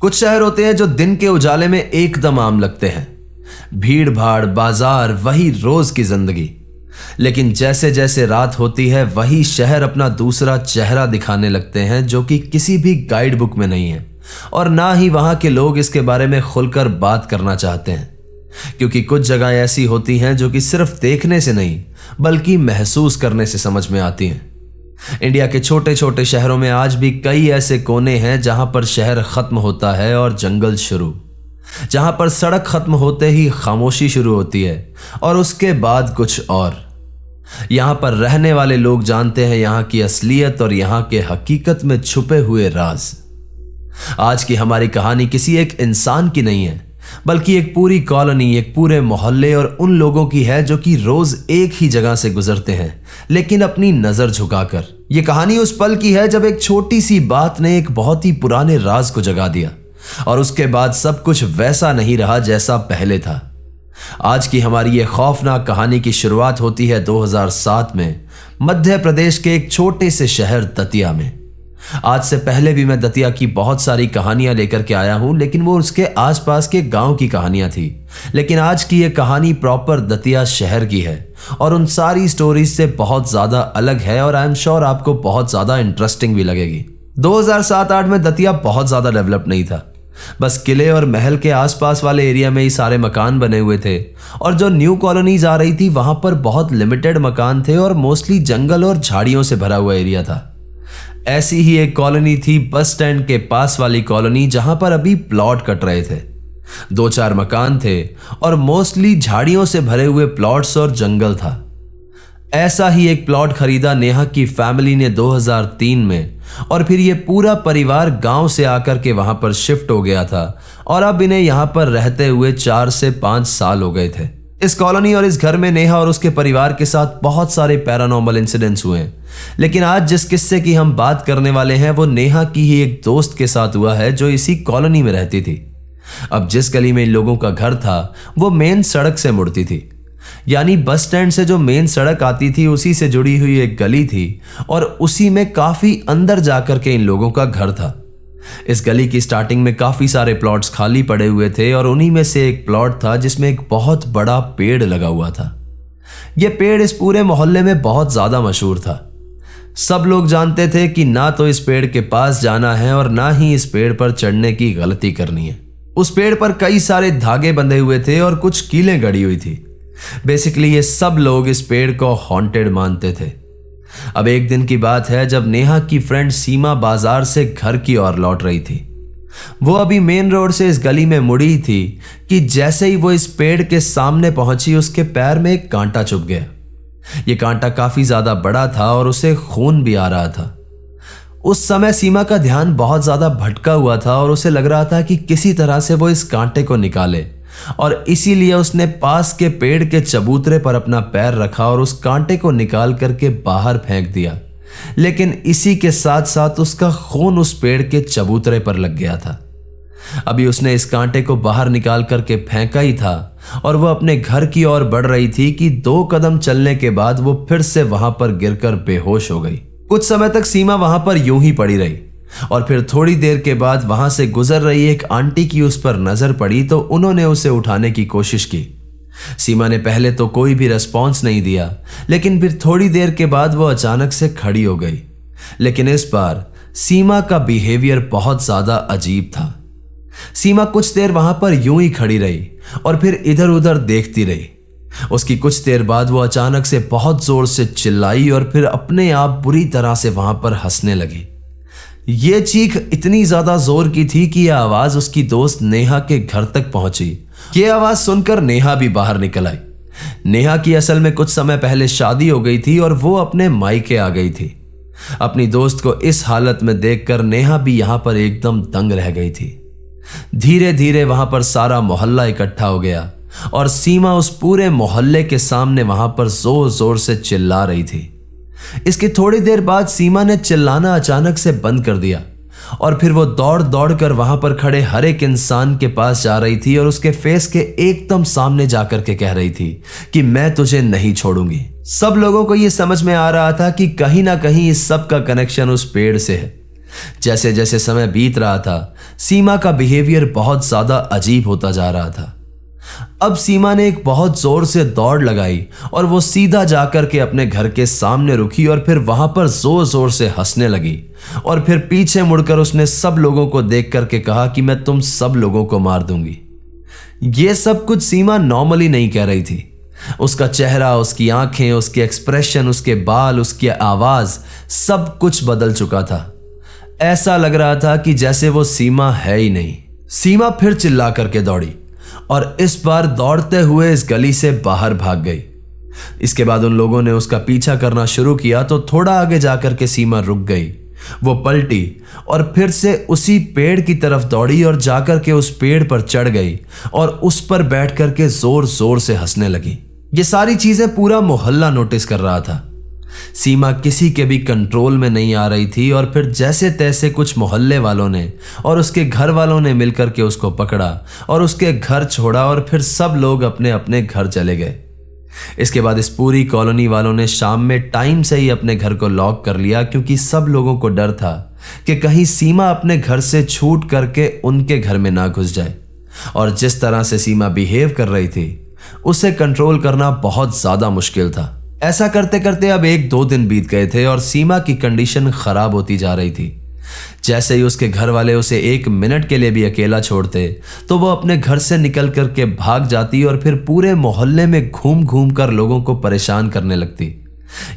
कुछ शहर होते हैं जो दिन के उजाले में एकदम आम लगते हैं, भीड़ भाड़, बाजार, वही रोज की जिंदगी। लेकिन जैसे जैसे रात होती है वही शहर अपना दूसरा चेहरा दिखाने लगते हैं, जो कि किसी भी गाइड बुक में नहीं है और ना ही वहां के लोग इसके बारे में खुलकर बात करना चाहते हैं। क्योंकि कुछ जगह ऐसी होती हैं जो कि सिर्फ देखने से नहीं बल्कि महसूस करने से समझ में आती हैं। इंडिया के छोटे छोटे शहरों में आज भी कई ऐसे कोने हैं जहां पर शहर खत्म होता है और जंगल शुरू, जहां पर सड़क खत्म होते ही खामोशी शुरू होती है और उसके बाद कुछ और। यहां पर रहने वाले लोग जानते हैं यहां की असलियत और यहां के हकीकत में छुपे हुए राज। आज की हमारी कहानी किसी एक इंसान की नहीं है, बल्कि एक पूरी कॉलोनी, एक पूरे मोहल्ले और उन लोगों की है जो कि रोज एक ही जगह से गुजरते हैं लेकिन अपनी नजर झुकाकर। यह कहानी उस पल की है जब एक छोटी सी बात ने एक बहुत ही पुराने राज को जगा दिया और उसके बाद सब कुछ वैसा नहीं रहा जैसा पहले था। आज की हमारी ये खौफनाक कहानी की शुरुआत होती है 2007 में मध्य प्रदेश के एक छोटे से शहर दतिया में। आज से पहले भी मैं दतिया की बहुत सारी कहानियां लेकर के आया हूं, लेकिन वो उसके आसपास के गांव की कहानियां थी। लेकिन आज की ये कहानी प्रॉपर दतिया शहर की है और उन सारी स्टोरीज से बहुत ज्यादा अलग है और आई एम श्योर आपको बहुत ज्यादा इंटरेस्टिंग भी लगेगी। 2007-8 में दतिया बहुत ज्यादा डेवलप नहीं था, बस किले और महल के आसपास वाले एरिया में ही सारे मकान बने हुए थे और जो न्यू कॉलोनीज आ रही थी वहां पर बहुत लिमिटेड मकान थे और मोस्टली जंगल और झाड़ियों से भरा हुआ एरिया था। ऐसी ही एक कॉलोनी थी बस स्टैंड के पास वाली कॉलोनी, जहां पर अभी प्लॉट कट रहे थे। 2-4 मकान थे और मोस्टली झाड़ियों से भरे हुए प्लॉट्स और जंगल था। ऐसा ही एक प्लॉट खरीदा नेहा की फैमिली ने 2003 में और फिर ये पूरा परिवार गांव से आकर के वहां पर शिफ्ट हो गया था और अब इन्हें यहां पर रहते हुए 4 से 5 साल हो गए थे। इस कॉलोनी और इस घर में नेहा और उसके परिवार के साथ बहुत सारे पैरानॉर्मल इंसिडेंट्स हुए हैं, लेकिन आज जिस किस्से की हम बात करने वाले हैं वो नेहा की ही एक दोस्त के साथ हुआ है जो इसी कॉलोनी में रहती थी। अब जिस गली में इन लोगों का घर था वो मेन सड़क से मुड़ती थी, यानी बस स्टैंड से जो मेन सड़क आती थी उसी से जुड़ी हुई एक गली थी और उसी में काफी अंदर जाकर के इन लोगों का घर था। इस गली की स्टार्टिंग में काफी सारे प्लॉट्स खाली पड़े हुए थे और उन्हीं में से एक प्लॉट था जिसमें एक बहुत बड़ा पेड़ लगा हुआ था। यह पेड़ इस पूरे मोहल्ले में बहुत ज्यादा मशहूर था। सब लोग जानते थे कि ना तो इस पेड़ के पास जाना है और ना ही इस पेड़ पर चढ़ने की गलती करनी है। उस पेड़ पर कई सारे धागे बंधे हुए थे और कुछ कीलें गड़ी हुई थी। बेसिकली ये सब लोग इस पेड़ को हॉन्टेड मानते थे। अब एक दिन की बात है जब नेहा की फ्रेंड सीमा बाजार से घर की ओर लौट रही थी। वो अभी मेन रोड से इस गली में मुड़ी थी कि जैसे ही वो इस पेड़ के सामने पहुंची उसके पैर में एक कांटा चुभ गया। ये कांटा काफी ज्यादा बड़ा था और उसे खून भी आ रहा था। उस समय सीमा का ध्यान बहुत ज्यादा भटका हुआ था और उसे लग रहा था कि किसी तरह से वो इस कांटे को निकाले और इसीलिए उसने पास के पेड़ के चबूतरे पर अपना पैर रखा और उस कांटे को निकाल करके बाहर फेंक दिया। लेकिन इसी के साथ साथ उसका खून उस पेड़ के चबूतरे पर लग गया था। अभी उसने इस कांटे को बाहर निकाल करके फेंका ही था और वो अपने घर की ओर बढ़ रही थी कि 2 कदम चलने के बाद वो फिर से वहां पर गिरकर बेहोश हो गई। कुछ समय तक सीमा वहां पर यूं ही पड़ी रही और फिर थोड़ी देर के बाद वहां से गुजर रही एक आंटी की उस पर नजर पड़ी तो उन्होंने उसे उठाने की कोशिश की। सीमा ने पहले तो कोई भी रिस्पॉन्स नहीं दिया, लेकिन फिर थोड़ी देर के बाद वो अचानक से खड़ी हो गई। लेकिन इस बार सीमा का बिहेवियर बहुत ज्यादा अजीब था। सीमा कुछ देर वहां पर यूं ही खड़ी रही और फिर इधर उधर देखती रही। उसकी कुछ देर बाद वो अचानक से बहुत जोर से चिल्लाई और फिर अपने आप बुरी तरह से वहां पर हंसने लगी। ये चीख इतनी ज्यादा जोर की थी कि यह आवाज उसकी दोस्त नेहा के घर तक पहुंची। ये आवाज सुनकर नेहा भी बाहर निकल आई। नेहा की असल में कुछ समय पहले शादी हो गई थी और वो अपने मायके आ गई थी। अपनी दोस्त को इस हालत में देखकर नेहा भी यहां पर एकदम दंग रह गई थी। धीरे धीरे वहां पर सारा मोहल्ला इकट्ठा हो गया और सीमा उस पूरे मोहल्ले के सामने वहां पर जोर जोर से चिल्ला रही थी। इसकी थोड़ी देर बाद सीमा ने चिल्लाना अचानक से बंद कर दिया और फिर वो दौड़ दौड़ कर वहां पर खड़े हर एक इंसान के पास जा रही थी और उसके फेस के एकदम सामने जाकर के कह रही थी कि मैं तुझे नहीं छोड़ूंगी। सब लोगों को यह समझ में आ रहा था कि कहीं ना कहीं इस सब का कनेक्शन उस पेड़ से है, जैसे जैसे समय बीत रहा था, सीमा का बिहेवियर बहुत ज्यादा अजीब होता जा रहा था। अब सीमा ने एक बहुत जोर से दौड़ लगाई और वो सीधा जाकर के अपने घर के सामने रुकी और फिर वहां पर जोर जोर से हंसने लगी और फिर पीछे मुड़कर उसने सब लोगों को देख करके कहा कि मैं तुम सब लोगों को मार दूंगी। ये सब कुछ सीमा नॉर्मली नहीं कह रही थी। उसका चेहरा, उसकी आंखें, उसके एक्सप्रेशन, उसके बाल, उसकी आवाज, सब कुछ बदल चुका था। ऐसा लग रहा था कि जैसे वो सीमा है ही नहीं। सीमा फिर चिल्ला करके दौड़ी और इस बार दौड़ते हुए इस गली से बाहर भाग गई। इसके बाद उन लोगों ने उसका पीछा करना शुरू किया तो थोड़ा आगे जाकर के सीमा रुक गई। वो पलटी और फिर से उसी पेड़ की तरफ दौड़ी और जाकर के उस पेड़ पर चढ़ गई और उस पर बैठ करके जोर जोर से हंसने लगी। ये सारी चीजें पूरा मोहल्ला नोटिस कर रहा था। सीमा किसी के भी कंट्रोल में नहीं आ रही थी और फिर जैसे तैसे कुछ मोहल्ले वालों ने और उसके घर वालों ने मिलकर के उसको पकड़ा और उसके घर छोड़ा और फिर सब लोग अपने अपने घर चले गए। इसके बाद इस पूरी कॉलोनी वालों ने शाम में टाइम से ही अपने घर को लॉक कर लिया, क्योंकि सब लोगों को डर था कि कहीं सीमा अपने घर से छूट करके उनके घर में ना घुस जाए। और जिस तरह से सीमा बिहेव कर रही थी, उसे कंट्रोल करना बहुत ज्यादा मुश्किल था। ऐसा करते करते अब 1-2 दिन बीत गए थे और सीमा की कंडीशन खराब होती जा रही थी। जैसे ही उसके घर वाले उसे 1 मिनट के लिए भी अकेला छोड़ते तो वो अपने घर से निकल करके भाग जाती और फिर पूरे मोहल्ले में घूम घूम कर लोगों को परेशान करने लगती।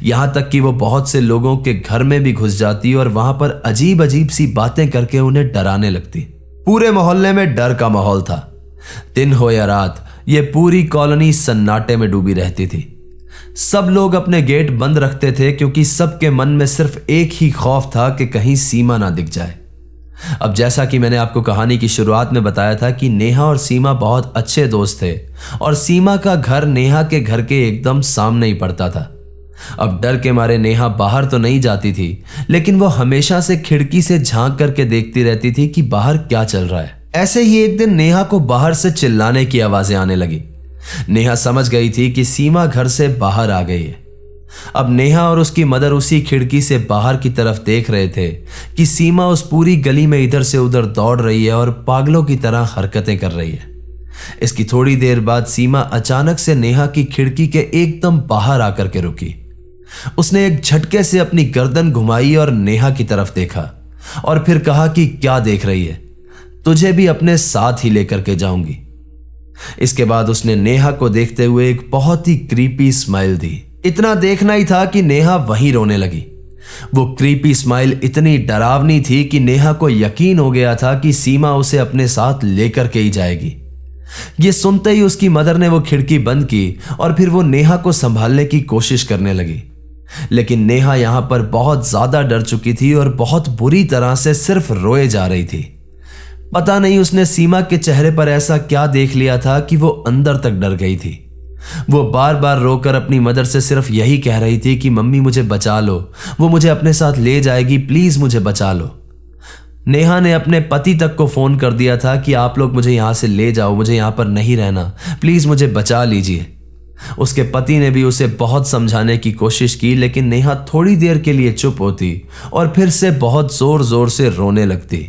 यहां तक कि वो बहुत से लोगों के घर में भी घुस जाती और वहां पर अजीब अजीब सी बातें करके उन्हें डराने लगती। पूरे मोहल्ले में डर का माहौल था। दिन हो या रात, ये पूरी कॉलोनी सन्नाटे में डूबी रहती थी। सब लोग अपने गेट बंद रखते थे, क्योंकि सबके मन में सिर्फ एक ही खौफ था कि कहीं सीमा ना दिख जाए। अब जैसा कि मैंने आपको कहानी की शुरुआत में बताया था कि नेहा और सीमा बहुत अच्छे दोस्त थे और सीमा का घर नेहा के घर के एकदम सामने ही पड़ता था। अब डर के मारे नेहा बाहर तो नहीं जाती थी, लेकिन वो हमेशा से खिड़की से झांक करके देखती रहती थी कि बाहर क्या चल रहा है। ऐसे ही एक दिन नेहा को बाहर से चिल्लाने की आवाजें आने लगी। नेहा समझ गई थी कि सीमा घर से बाहर आ गई है। अब नेहा और उसकी मदर उसी खिड़की से बाहर की तरफ देख रहे थे कि सीमा उस पूरी गली में इधर से उधर दौड़ रही है और पागलों की तरह हरकतें कर रही है। इसकी थोड़ी देर बाद सीमा अचानक से नेहा की खिड़की के एकदम बाहर आकर के रुकी। उसने एक झटके से अपनी गर्दन घुमाई और नेहा की तरफ देखा और फिर कहा कि क्या देख रही है, तुझे भी अपने साथ ही लेकर के जाऊंगी। इसके बाद उसने नेहा को देखते हुए एक बहुत ही क्रीपी स्माइल दी। इतना देखना ही था कि नेहा वहीं रोने लगी। वो क्रीपी स्माइल इतनी डरावनी थी कि नेहा को यकीन हो गया था कि सीमा उसे अपने साथ लेकर के ही जाएगी। ये सुनते ही उसकी मदर ने वो खिड़की बंद की और फिर वो नेहा को संभालने की कोशिश करने लगी। लेकिन नेहा यहां पर बहुत ज्यादा डर चुकी थी और बहुत बुरी तरह से सिर्फ रोए जा रही थी। पता नहीं उसने सीमा के चेहरे पर ऐसा क्या देख लिया था कि वो अंदर तक डर गई थी। वो बार बार रोकर अपनी मदर से सिर्फ यही कह रही थी कि मम्मी मुझे बचा लो, वो मुझे अपने साथ ले जाएगी, प्लीज मुझे बचा लो। नेहा ने अपने पति तक को फोन कर दिया था कि आप लोग मुझे यहां से ले जाओ, मुझे यहां पर नहीं रहना, प्लीज मुझे बचा लीजिए। उसके पति ने भी उसे बहुत समझाने की कोशिश की, लेकिन नेहा थोड़ी देर के लिए चुप होती और फिर से बहुत जोर जोर से रोने लगती।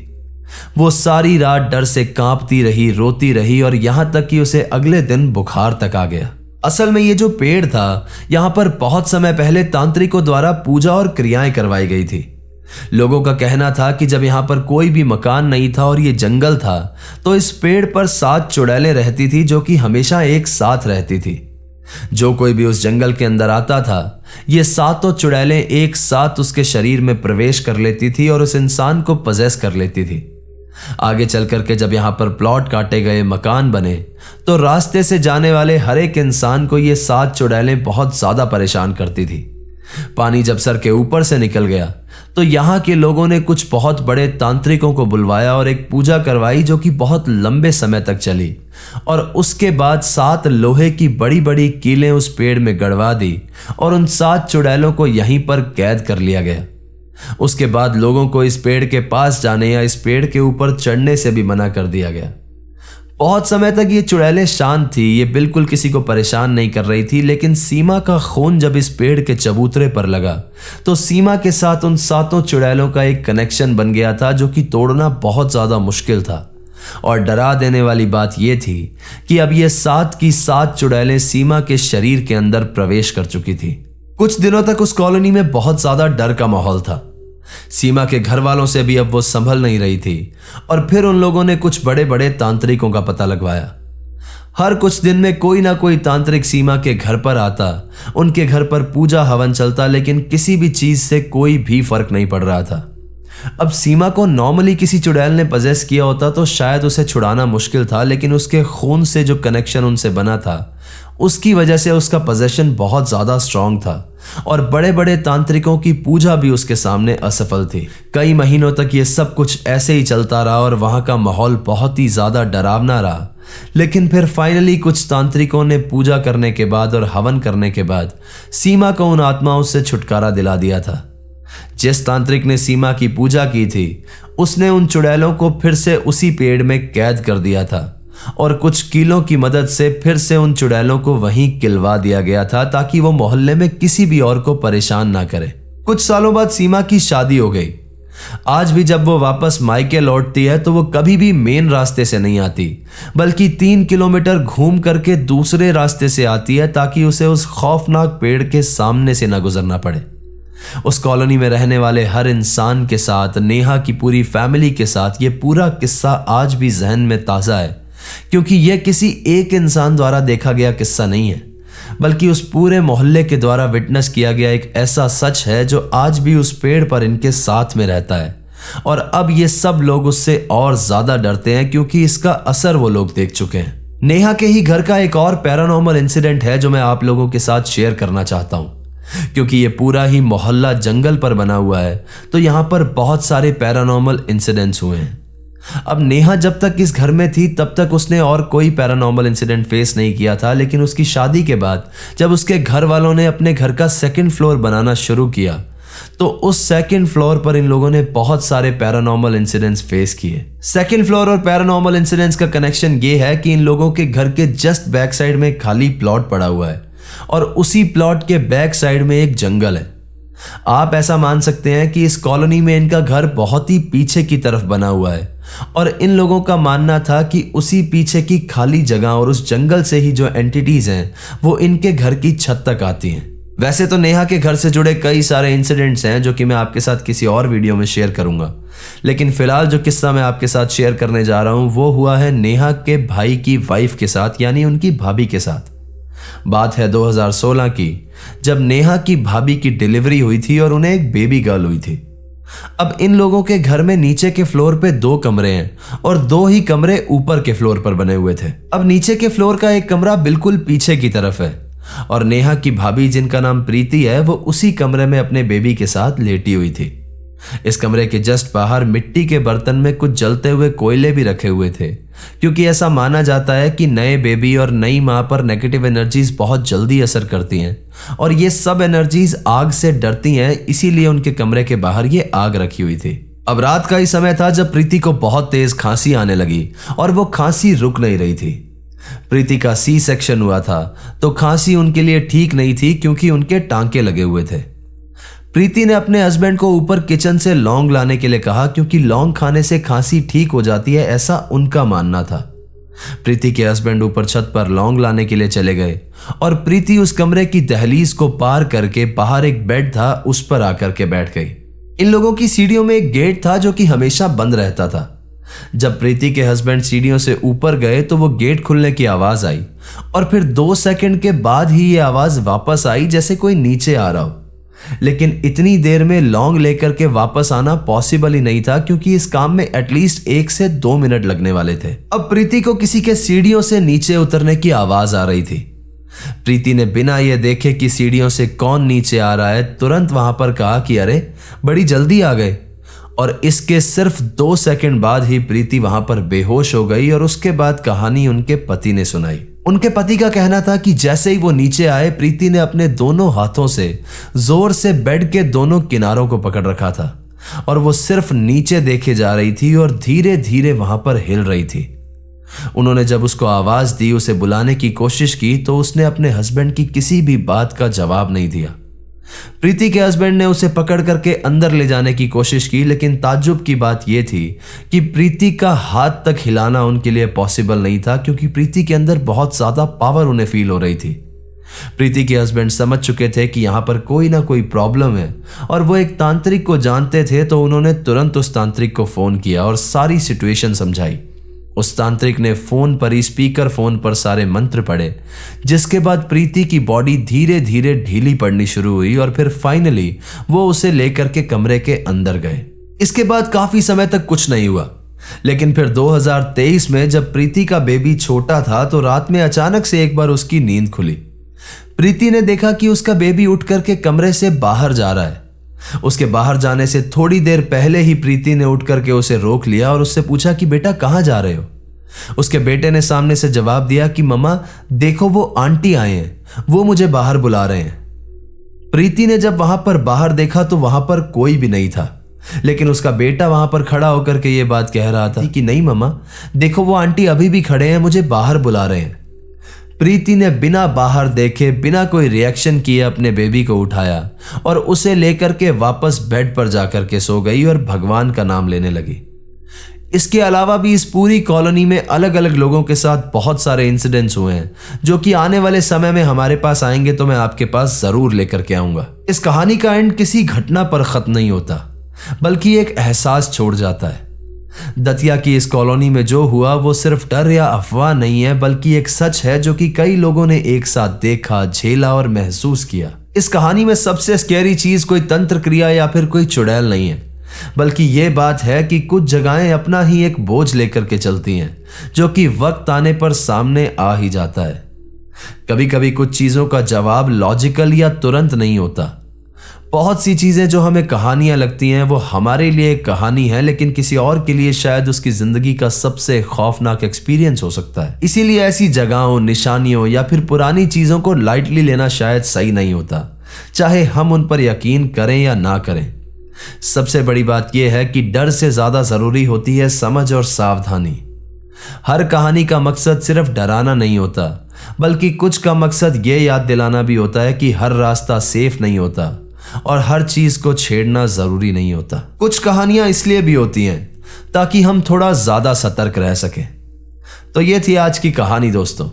वो सारी रात डर से कांपती रही, रोती रही और यहां तक कि उसे अगले दिन बुखार तक आ गया। असल में ये जो पेड़ था, यहां पर बहुत समय पहले तांत्रिकों द्वारा पूजा और क्रियाएं करवाई गई थी। लोगों का कहना था कि जब यहां पर कोई भी मकान नहीं था और ये जंगल था, तो इस पेड़ पर 7 चुड़ैलें रहती थी जो कि हमेशा एक साथ रहती थी। जो कोई भी उस जंगल के अंदर आता था, ये 7 चुड़ैलें एक साथ उसके शरीर में प्रवेश कर लेती थी और उस इंसान को पजेस कर लेती थी। आगे चल करके जब यहां पर प्लॉट काटे गए, मकान बने, तो रास्ते से जाने वाले हर एक इंसान को ये 7 चुड़ैलें बहुत ज्यादा परेशान करती थी। पानी जब सर के ऊपर से निकल गया तो यहां के लोगों ने कुछ बहुत बड़े तांत्रिकों को बुलवाया और एक पूजा करवाई जो कि बहुत लंबे समय तक चली। और उसके बाद 7 लोहे की बड़ी बड़ी कीलें उस पेड़ में गड़वा दी और उन 7 चुड़ैलों को यहीं पर कैद कर लिया गया। उसके बाद लोगों को इस पेड़ के पास जाने या इस पेड़ के ऊपर चढ़ने से भी मना कर दिया गया। बहुत समय तक ये चुड़ैलें शांत थी, ये बिल्कुल किसी को परेशान नहीं कर रही थी। लेकिन सीमा का खून जब इस पेड़ के चबूतरे पर लगा तो सीमा के साथ उन 7 चुड़ैलों का एक कनेक्शन बन गया था जो कि तोड़ना बहुत ज्यादा मुश्किल था। और डरा देने वाली बात यह थी कि अब ये 7 की 7 चुड़ैलें सीमा के शरीर के अंदर प्रवेश कर चुकी थी। कुछ दिनों तक उस कॉलोनी में बहुत ज्यादा डर का माहौल था। सीमा के घर वालों से भी अब वो संभल नहीं रही थी और फिर उन लोगों ने कुछ बड़े बड़े तांत्रिकों का पता लगवाया। हर कुछ दिन में कोई ना कोई तांत्रिक सीमा के घर पर आता, उनके घर पर पूजा हवन चलता, लेकिन किसी भी चीज से कोई भी फर्क नहीं पड़ रहा था। अब सीमा को नॉर्मली किसी चुड़ैल ने पजेस किया होता तो शायद उसे छुड़ाना मुश्किल था, लेकिन उसके खून से जो कनेक्शन उनसे बना था उसकी वजह से उसका पोजेशन बहुत ज्यादा स्ट्रांग था और बड़े बड़े तांत्रिकों की पूजा भी उसके सामने असफल थी। कई महीनों तक ये सब कुछ ऐसे ही चलता रहा और वहां का माहौल बहुत ही ज्यादा डरावना रहा। लेकिन फिर फाइनली कुछ तांत्रिकों ने पूजा करने के बाद और हवन करने के बाद सीमा को उन आत्माओं से छुटकारा दिला दिया था। जिस तांत्रिक ने सीमा की पूजा की थी उसने उन चुड़ैलों को फिर से उसी पेड़ में कैद कर दिया था और कुछ कीलों की मदद से फिर से उन चुड़ैलों को वहीं किलवा दिया गया था ताकि वो मोहल्ले में किसी भी और को परेशान ना करे। कुछ सालों बाद सीमा की शादी हो गई। आज भी जब वो वापस मायके लौटती है तो वो कभी भी मेन रास्ते से नहीं आती, बल्कि 3 किलोमीटर घूम करके दूसरे रास्ते से आती है ताकि उसे उस खौफनाक पेड़ के सामने से ना गुजरना पड़े। उस कॉलोनी में रहने वाले हर इंसान के साथ, नेहा की पूरी फैमिली के साथ, ये पूरा किस्सा आज भी जहन में ताजा है, क्योंकि यह किसी एक इंसान द्वारा देखा गया किस्सा नहीं है, बल्कि उस पूरे मोहल्ले के द्वारा विटनेस किया गया एक ऐसा सच है जो आज भी उस पेड़ पर इनके साथ में रहता है। और अब ये सब लोग उससे और ज्यादा डरते हैं क्योंकि इसका असर वो लोग देख चुके हैं। नेहा के ही घर का एक और पैरानॉर्मल इंसिडेंट है जो मैं आप लोगों के साथ शेयर करना चाहता हूं। क्योंकि ये पूरा ही मोहल्ला जंगल पर बना हुआ है तो यहां पर बहुत सारे पैरानॉर्मल इंसिडेंट्स हुए हैं। अब नेहा जब तक इस घर में थी तब तक उसने और कोई पैरानॉर्मल इंसिडेंट फेस नहीं किया था, लेकिन उसकी शादी के बाद जब उसके घर वालों ने अपने घर का 2nd फ्लोर बनाना शुरू किया तो उस 2nd फ्लोर पर इन लोगों ने बहुत सारे पैरानॉर्मल इंसिडेंट्स फेस किए। 2nd फ्लोर और पैरानॉर्मल इंसिडेंट्स का कनेक्शन ये है कि इन लोगों के घर के जस्ट बैक साइड में खाली प्लॉट पड़ा हुआ है और उसी प्लॉट के बैक साइड में एक जंगल है। आप ऐसा मान सकते हैं कि इस कॉलोनी में इनका घर बहुत ही पीछे की तरफ बना हुआ है और इन लोगों का मानना था कि उसी पीछे की खाली जगह और उस जंगल से ही जो एंटिटीज हैं वो इनके घर की छत तक आती हैं। वैसे तो नेहा के घर से जुड़े कई सारे इंसिडेंट्स हैं जो कि मैं आपके साथ किसी और वीडियो में शेयर करूंगा, लेकिन फिलहाल जो किस्सा मैं आपके साथ शेयर करने जा रहा हूं वो हुआ है नेहा के भाई की वाइफ के साथ, यानी उनकी भाभी के साथ। बात है 2016 की, जब नेहा की भाभी की डिलीवरी हुई थी और उन्हें एक बेबी गर्ल हुई थी। अब इन लोगों के घर में नीचे के फ्लोर पे 2 कमरे हैं और 2 ही कमरे ऊपर के फ्लोर पर बने हुए थे। अब नीचे के फ्लोर का एक कमरा बिल्कुल पीछे की तरफ है और नेहा की भाभी, जिनका नाम प्रीति है, वो उसी कमरे में अपने बेबी के साथ लेटी हुई थी। इस कमरे के जस्ट बाहर मिट्टी के बर्तन में कुछ जलते हुए कोयले भी रखे हुए थे, क्योंकि ऐसा माना जाता है कि नए बेबी और नई मां पर नेगेटिव एनर्जीज बहुत जल्दी असर करती हैं और ये सब एनर्जीज आग से डरती हैं, इसीलिए उनके कमरे के बाहर ये आग रखी हुई थी। अब रात का ही समय था जब प्रीति को बहुत तेज खांसी आने लगी और वो खांसी रुक नहीं रही थी। प्रीति का सी सेक्शन हुआ था तो खांसी उनके लिए ठीक नहीं थी क्योंकि उनके टांके लगे हुए थे। प्रीति ने अपने हस्बैंड को ऊपर किचन से लौंग लाने के लिए कहा क्योंकि लौंग खाने से खांसी ठीक हो जाती है, ऐसा उनका मानना था। प्रीति के हस्बैंड ऊपर छत पर लौंग लाने के लिए चले गए और प्रीति उस कमरे की दहलीज को पार करके बाहर एक बेड था उस पर आकर के बैठ गई। इन लोगों की सीढ़ियों में एक गेट था जो कि हमेशा बंद रहता था। जब प्रीति के हस्बैंड सीढ़ियों से ऊपर गए तो वो गेट खुलने की आवाज आई और फिर 2 सेकंड के बाद ही ये आवाज वापस आई जैसे कोई नीचे आ रहा हो। लेकिन इतनी देर में लौंग लेकर के वापस आना पॉसिबल ही नहीं था क्योंकि इस काम में एटलीस्ट 1 से 2 मिनट लगने वाले थे। अब प्रीति को किसी के सीढ़ियों से नीचे उतरने की आवाज आ रही थी। प्रीति ने बिना ये देखे कि सीढ़ियों से कौन नीचे आ रहा है तुरंत वहां पर कहा कि अरे बड़ी जल्दी आ गए, और इसके सिर्फ 2 सेकंड बाद ही प्रीति वहां पर बेहोश हो गई और उसके बाद कहानी उनके पति ने सुनाई। उनके पति का कहना था कि जैसे ही वो नीचे आए प्रीति ने अपने दोनों हाथों से जोर से बेड के दोनों किनारों को पकड़ रखा था और वो सिर्फ नीचे देखे जा रही थी और धीरे धीरे वहां पर हिल रही थी। उन्होंने जब उसको आवाज दी, उसे बुलाने की कोशिश की, तो उसने अपने हस्बैंड की किसी भी बात का जवाब नहीं दिया। प्रीति के हस्बैंड ने उसे पकड़ करके अंदर ले जाने की कोशिश की, लेकिन ताज्जुब की बात यह थी कि प्रीति का हाथ तक हिलाना उनके लिए पॉसिबल नहीं था, क्योंकि प्रीति के अंदर बहुत ज्यादा पावर उन्हें फील हो रही थी। प्रीति के हस्बैंड समझ चुके थे कि यहां पर कोई ना कोई प्रॉब्लम है और वो एक तांत्रिक को जानते थे, तो उन्होंने तुरंत उस तांत्रिक को फोन किया और सारी सिचुएशन समझाई। उस तांत्रिक ने फोन पर ही स्पीकर फोन पर सारे मंत्र पढ़े, जिसके बाद प्रीति की बॉडी धीरे धीरे ढीली पड़नी शुरू हुई और फिर फाइनली वो उसे लेकर के कमरे के अंदर गए। इसके बाद काफी समय तक कुछ नहीं हुआ, लेकिन फिर 2023 में जब प्रीति का बेबी छोटा था, तो रात में अचानक से एक बार उसकी नींद खुली। प्रीति ने देखा कि उसका बेबी उठ करके कमरे से बाहर जा रहा है। उसके बाहर जाने से थोड़ी देर पहले ही प्रीति ने उठ करके उसे रोक लिया और उससे पूछा कि बेटा कहां जा रहे हो। उसके बेटे ने सामने से जवाब दिया कि मम्मा देखो, वो आंटी आए हैं, वो मुझे बाहर बुला रहे हैं। प्रीति ने जब वहां पर बाहर देखा तो वहां पर कोई भी नहीं था, लेकिन उसका बेटा वहां पर खड़ा होकर के ये बात कह रहा था कि नहीं मम्मा देखो, वो आंटी अभी भी खड़े हैं, मुझे बाहर बुला रहे हैं। प्रीति ने बिना बाहर देखे, बिना कोई रिएक्शन किए अपने बेबी को उठाया और उसे लेकर के वापस बेड पर जाकर के सो गई और भगवान का नाम लेने लगी। इसके अलावा भी इस पूरी कॉलोनी में अलग अलग लोगों के साथ बहुत सारे इंसिडेंट्स हुए हैं, जो कि आने वाले समय में हमारे पास आएंगे तो मैं आपके पास जरूर लेकर के आऊंगा। इस कहानी का एंड किसी घटना पर खत्म नहीं होता, बल्कि एक एहसास छोड़ जाता है। दतिया की इस कॉलोनी में जो हुआ वो सिर्फ डर या अफवाह नहीं है, बल्कि एक सच है जो कि कई लोगों ने एक साथ देखा, झेला और महसूस किया। इस कहानी में सबसे स्कैरी चीज कोई तंत्र क्रिया या फिर कोई चुड़ैल नहीं है, बल्कि ये बात है कि कुछ जगहें अपना ही एक बोझ लेकर के चलती हैं, जो कि वक्त आने पर सामने आ ही जाता है। कभी कभी कुछ चीजों का जवाब लॉजिकल या तुरंत नहीं होता। बहुत सी चीजें जो हमें कहानियां लगती हैं वो हमारे लिए एक कहानी है, लेकिन किसी और के लिए शायद उसकी जिंदगी का सबसे खौफनाक एक्सपीरियंस हो सकता है। इसीलिए ऐसी जगहों, निशानियों या फिर पुरानी चीजों को लाइटली लेना शायद सही नहीं होता, चाहे हम उन पर यकीन करें या ना करें। सबसे बड़ी बात यह है कि डर से ज्यादा जरूरी होती है समझ और सावधानी। हर कहानी का मकसद सिर्फ डराना नहीं होता, बल्कि कुछ का मकसद यह याद दिलाना भी होता है कि हर रास्ता सेफ नहीं होता और हर चीज को छेड़ना जरूरी नहीं होता। कुछ कहानियां इसलिए भी होती हैं ताकि हम थोड़ा ज्यादा सतर्क रह सकें। तो ये थी आज की कहानी दोस्तों।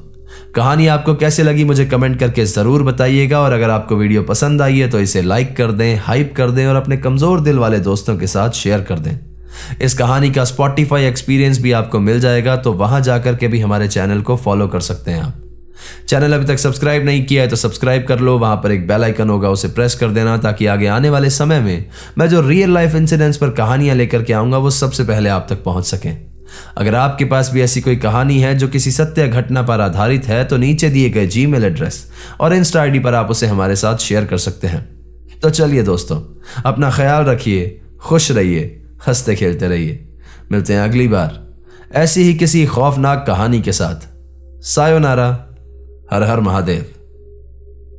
कहानी आपको कैसे लगी मुझे कमेंट करके जरूर बताइएगा, और अगर आपको वीडियो पसंद आई है तो इसे लाइक कर दें, हाइप कर दें और अपने कमजोर दिल वाले दोस्तों के साथ शेयर कर दें। इस कहानी का स्पॉटिफाई एक्सपीरियंस भी आपको मिल जाएगा, तो वहां जाकर के भी हमारे चैनल को फॉलो कर सकते हैं आप। चैनल अभी तक सब्सक्राइब नहीं किया है तो सब्सक्राइब कर लो, वहां पर एक बेल आइकन होगा, उसे प्रेस कर देना, ताकि आगे आने वाले समय में मैं जो रियल लाइफ इंसिडेंट्स पर कहानियां लेकर के आऊंगा वो सबसे पहले आप तक पहुंच सकें। अगर आपके पास भी ऐसी कोई कहानी है जो किसी सत्य घटना पर आधारित है, तो नीचे दिए गए जीमेल एड्रेस और इंस्टा आईडी पर आप उसे हमारे साथ शेयर कर सकते हैं। तो चलिए दोस्तों, अपना ख्याल रखिए, खुश रहिए, हंसते खेलते रहिए। मिलते हैं अगली बार ऐसी ही किसी खौफनाक कहानी के साथ। सायोनारा। हर हर महादेव।